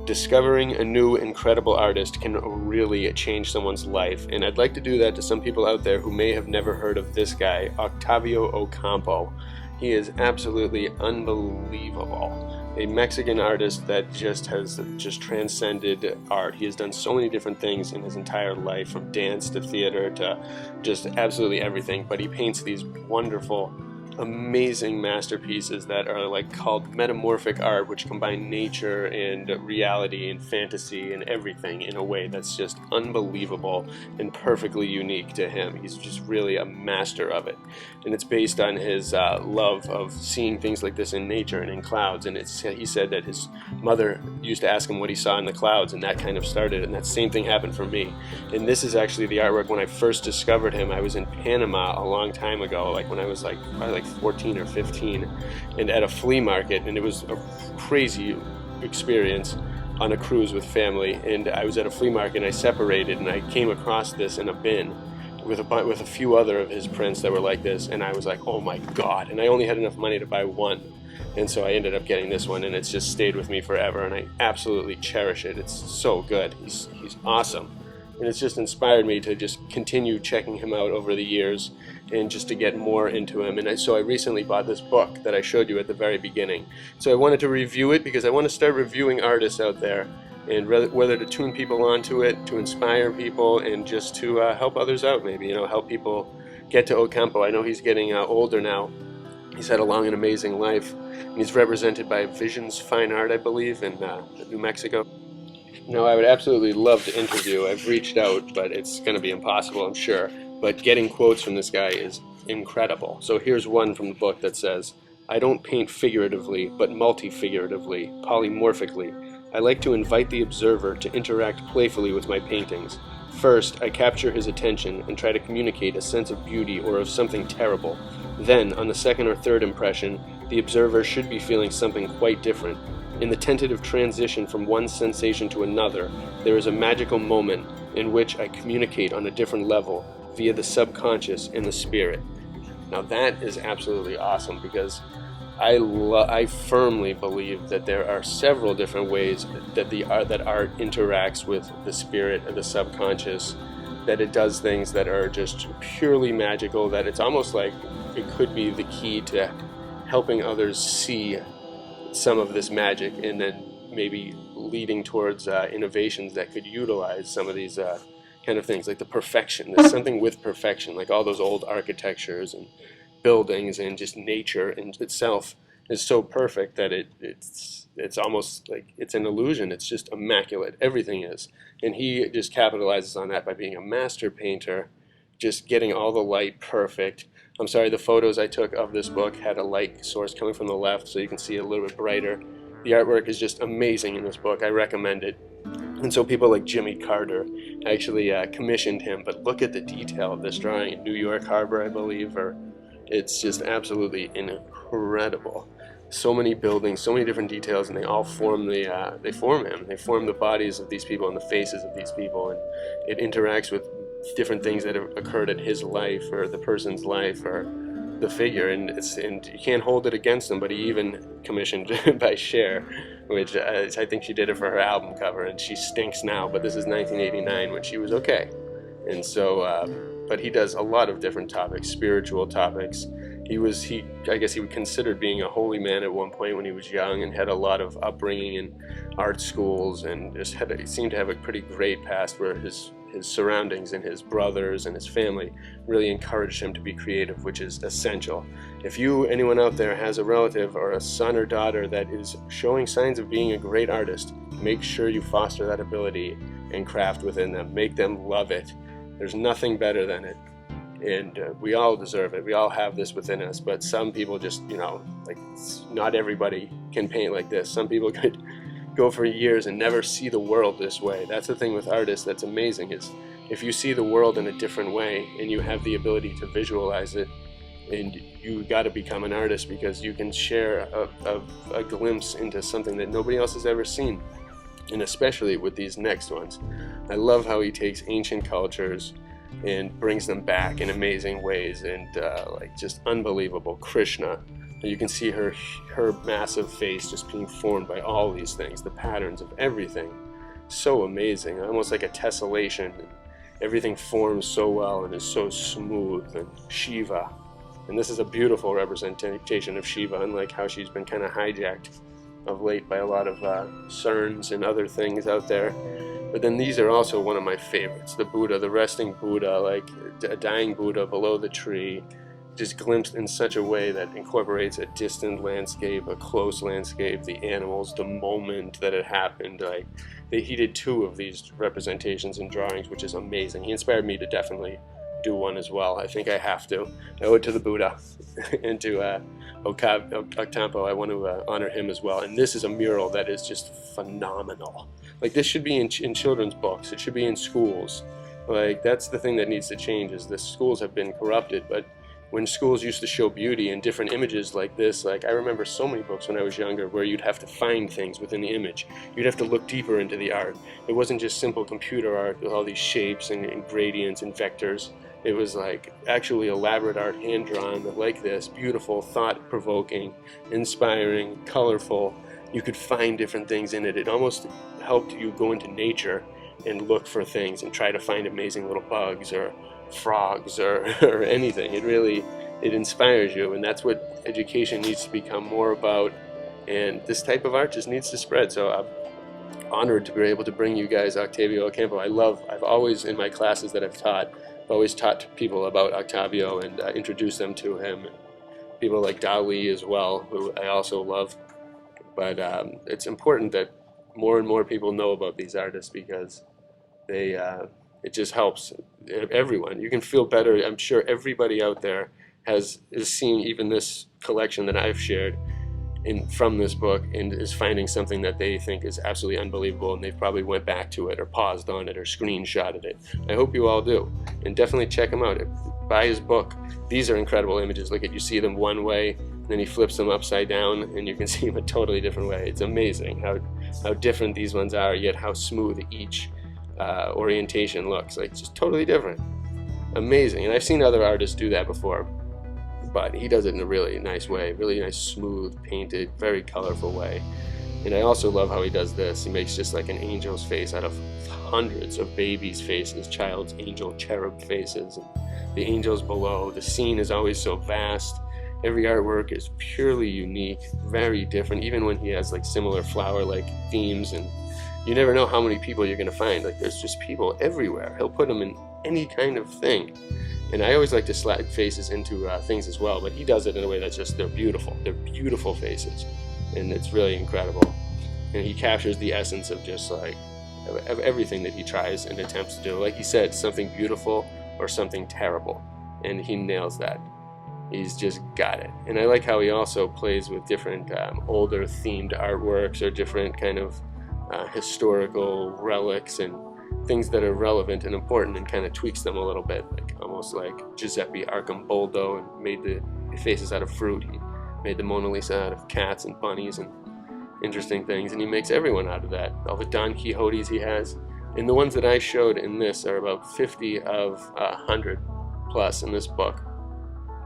discovering a new incredible artist can really change someone's life, and I'd like to do that to some people out there who may have never heard of this guy, Octavio Ocampo. He is absolutely unbelievable. A Mexican artist that has transcended art. He has done so many different things in his entire life, from dance to theater to just absolutely everything, but he paints these wonderful, amazing masterpieces that are like called metamorphic art, which combine nature and reality and fantasy and everything in a way that's just unbelievable and perfectly unique to him. He's just really a master of it, and it's based on his love of seeing things like this in nature and in clouds. And he said that his mother used to ask him what he saw in the clouds, and that kind of started, and that same thing happened for me. And this is actually the artwork when I first discovered him. I was in Panama a long time ago, like when I was probably 14 or 15, and at a flea market, and it was a crazy experience on a cruise with family. And I was at a flea market and I separated, and I came across this in a bin with a few other of his prints that were like this, and I was like, oh my god. And I only had enough money to buy one, and so I ended up getting this one, and it's just stayed with me forever, and I absolutely cherish it. It's so good. He's awesome. And it's just inspired me to just continue checking him out over the years and just to get more into him. And so I recently bought this book that I showed you at the very beginning. So I wanted to review it because I want to start reviewing artists out there, and whether to tune people onto it, to inspire people, and just to help others out, maybe, help people get to Ocampo. I know he's getting older now. He's had a long and amazing life. And he's represented by Visions Fine Art, I believe, in New Mexico. No, I would absolutely love to interview. I've reached out, but it's going to be impossible, I'm sure. But getting quotes from this guy is incredible. So here's one from the book that says, "I don't paint figuratively, but multi-figuratively, polymorphically. I like to invite the observer to interact playfully with my paintings. First, I capture his attention and try to communicate a sense of beauty or of something terrible. Then, on the second or third impression, the observer should be feeling something quite different. In the tentative transition from one sensation to another, there is a magical moment in which I communicate on a different level via the subconscious and the spirit." Now that is absolutely awesome, because I firmly believe that there are several different ways that art interacts with the spirit and the subconscious, that it does things that are just purely magical, that it's almost like it could be the key to helping others see some of this magic, and then maybe leading towards innovations that could utilize some of these kind of things, like the perfection. There's something with perfection, like all those old architectures and buildings, and just nature in itself is so perfect that it's almost like it's an illusion. It's just immaculate. Everything is. And he just capitalizes on that by being a master painter, just getting all the light perfect. I'm sorry, the photos I took of this book had a light source coming from the left, so you can see it a little bit brighter. The artwork is just amazing in this book. I recommend it. And so people like Jimmy Carter actually commissioned him, but look at the detail of this drawing in New York Harbor, I believe, it's just absolutely incredible. So many buildings, so many different details, and they all form they form him. They form the bodies of these people and the faces of these people, and it interacts with different things that have occurred in his life, or the person's life, or the figure, and you can't hold it against him. But he even commissioned by Cher, which I think she did it for her album cover, and she stinks now, but this is 1989 when she was okay. And so but he does a lot of different topics, spiritual topics. I guess he was considered being a holy man at one point when he was young, and had a lot of upbringing in art schools, and just seemed to have a pretty great past, where his surroundings and his brothers and his family really encouraged him to be creative, which is essential. If anyone out there has a relative or a son or daughter that is showing signs of being a great artist, make sure you foster that ability and craft within them. Make them love it. There's nothing better than it. And we all deserve it. We all have this within us, but some people just, like, not everybody can paint like this. Some people could go for years and never see the world this way. That's the thing with artists that's amazing, is if you see the world in a different way and you have the ability to visualize it, and you got to become an artist, because you can share a glimpse into something that nobody else has ever seen. And especially with these next ones, I love how he takes ancient cultures and brings them back in amazing ways, and like just unbelievable. Krishna, You can see her massive face just being formed by all these things, the patterns of everything. So amazing, almost like a tessellation. Everything forms so well and is so smooth. And Shiva, and this is a beautiful representation of Shiva, unlike how she's been kind of hijacked of late by a lot of cerns and other things out there. But then these are also one of my favorites. The Buddha, the resting Buddha, like a dying Buddha below the tree, just glimpsed in such a way that incorporates a distant landscape, a close landscape, the animals, the moment that it happened. Like he did 2 of these representations and drawings, which is amazing. He inspired me to definitely do one as well. I think I have to. I owe it to the Buddha and to Ocampo. I want to honor him as well. And this is a mural that is just phenomenal. Like this should be in children's books. It should be in schools. Like that's the thing that needs to change, is the schools have been corrupted. But when schools used to show beauty in different images like this, like I remember so many books when I was younger where you'd have to find things within the image. You'd have to look deeper into the art. It wasn't just simple computer art with all these shapes and gradients and vectors. It was like actually elaborate art, hand-drawn like this, beautiful, thought-provoking, inspiring, colorful. You could find different things in it. It almost helped you go into nature and look for things and try to find amazing little bugs or frogs or anything. It inspires you, and that's what education needs to become more about, and this type of art just needs to spread. So I'm honored to be able to bring you guys Octavio Ocampo. I've always, in my classes that I've taught, always taught people about Octavio and introduced them to him. People like Dali as well, who I also love. But it's important that more and more people know about these artists, because it just helps everyone. You can feel better. I'm sure everybody out there is seeing even this collection that I've shared from this book and is finding something that they think is absolutely unbelievable, and they've probably went back to it or paused on it or screenshotted it. I hope you all do, and definitely check him out. Buy his book. These are incredible images. Look at, you see them one way, then he flips them upside down and you can see them a totally different way. It's amazing how different these ones are, yet how smooth each orientation looks. Like, just totally different. Amazing. And I've seen other artists do that before, but he does it in a really nice way, really nice, smooth, painted, very colorful way. And I also love how he does this. He makes just like an angel's face out of hundreds of babies' faces, child's angel, cherub faces, and the angels below. The scene is always so vast. Every artwork is purely unique, very different, even when he has like similar flower-like themes, and you never know how many people you're going to find. Like, there's just people everywhere. He'll put them in any kind of thing. And I always like to slide faces into things as well, but he does it in a way that's just, they're beautiful. They're beautiful faces, and it's really incredible. And he captures the essence of just like, of everything that he tries and attempts to do. Like he said, something beautiful or something terrible, and he nails that. He's just got it. And I like how he also plays with different older themed artworks or different kind of historical relics and things that are relevant and important, and kind of tweaks them a little bit, like almost like Giuseppe Arcimboldo, and made the faces out of fruit. He made the Mona Lisa out of cats and bunnies and interesting things, and he makes everyone out of that. All the Don Quixotes he has, and the ones that I showed in this are about 50 of 100 plus in this book,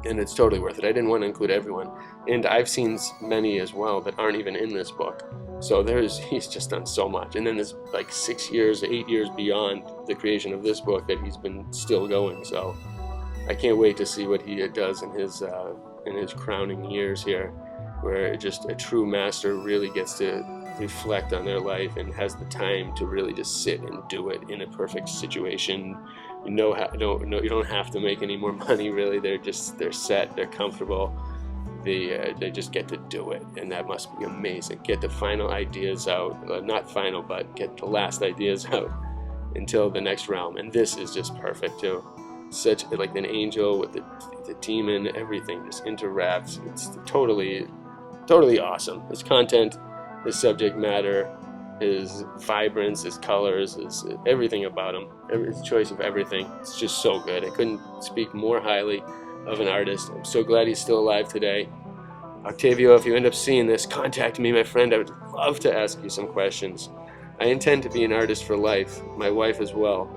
and it's totally worth it. I didn't want to include everyone, and I've seen many as well that aren't even in this book. So he's just done so much. And then there's like 6 years, 8 years beyond the creation of this book that he's been still going. So I can't wait to see what he does in his crowning years here, where just a true master really gets to reflect on their life and has the time to really just sit and do it in a perfect situation. You don't have to make any more money really. They're set, they're comfortable. They just get to do it, and that must be amazing. Get the final ideas out, not final, but get the last ideas out until the next realm. And this is just perfect too. Such like an angel with the demon, everything just interacts. It's totally awesome. His content, his subject matter, his vibrance, his colors, his everything about him, his choice of everything. It's just so good. I couldn't speak more highly of an artist. I'm so glad he's still alive today. Octavio, if you end up seeing this, contact me, my friend. I would love to ask you some questions. I intend to be an artist for life, my wife as well.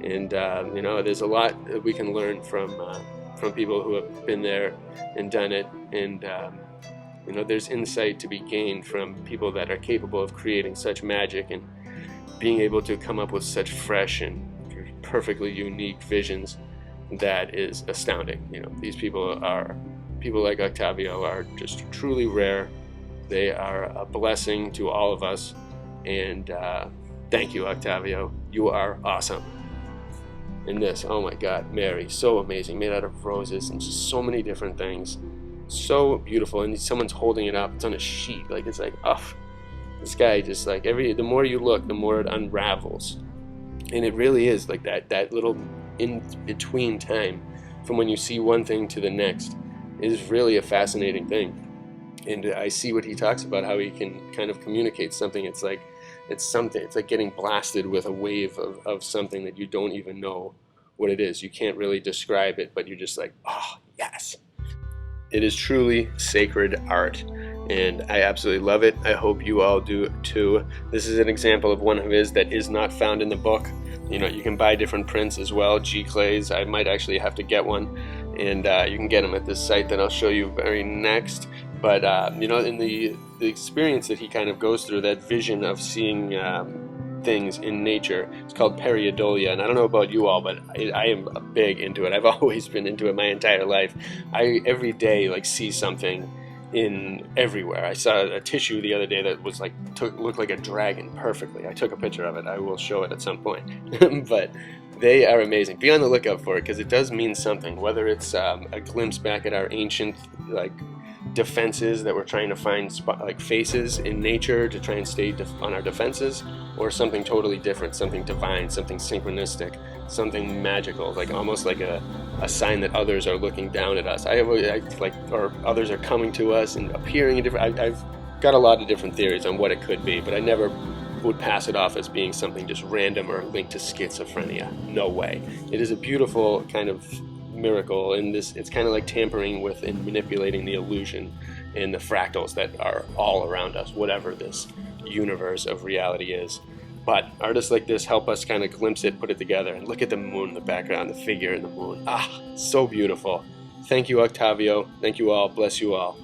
And there's a lot that we can learn from people who have been there and done it. And You know, there's insight to be gained from people that are capable of creating such magic and being able to come up with such fresh and perfectly unique visions. That is astounding. You know, these people like Octavio are just truly rare. They are a blessing to all of us, and thank you, Octavio. You are awesome. And this, oh my God, Mary, so amazing, made out of roses and just so many different things, so beautiful. And someone's holding it up. It's on a sheet. Like, it's like, oh, this guy just like the more you look, the more it unravels. And it really is like that little in between time from when you see one thing to the next is really a fascinating thing. And I see what he talks about, how he can kind of communicate something. It's like getting blasted with a wave of something that you don't even know what it is. You can't really describe it, but you're just like, oh yes. It is truly sacred art, and I absolutely love it. I hope you all do too. This is an example of one of his that is not found in the book. You know, you can buy different prints as well, G-clays. I might actually have to get one, and you can get them at this site that I'll show you very next. But you know, in the experience that he kind of goes through, that vision of seeing things in nature, it's called Pareidolia. And I don't know about you all, but I am big into it. I've always been into it my entire life. I every day like see something in everywhere. I saw a tissue the other day that was like looked like a dragon perfectly. I took a picture of it. I will show it at some point. But they are amazing. Be on the lookout for it, because it does mean something. Whether it's a glimpse back at our ancient like defenses that we're trying to find like faces in nature to try and stay on our defenses, or something totally different, something divine, something synchronistic, something magical, like almost like a sign that others are looking down at us. I like, or others are coming to us and appearing in different. I've got a lot of different theories on what it could be, but I never would pass it off as being something just random or linked to schizophrenia. No way. It is a beautiful kind of miracle, and it's kind of like tampering with and manipulating the illusion and the fractals that are all around us, whatever this universe of reality is. But artists like this help us kind of glimpse it, put it together, and look at the moon in the background, the figure in the moon. Ah, so beautiful. Thank you, Octavio. Thank you all. Bless you all.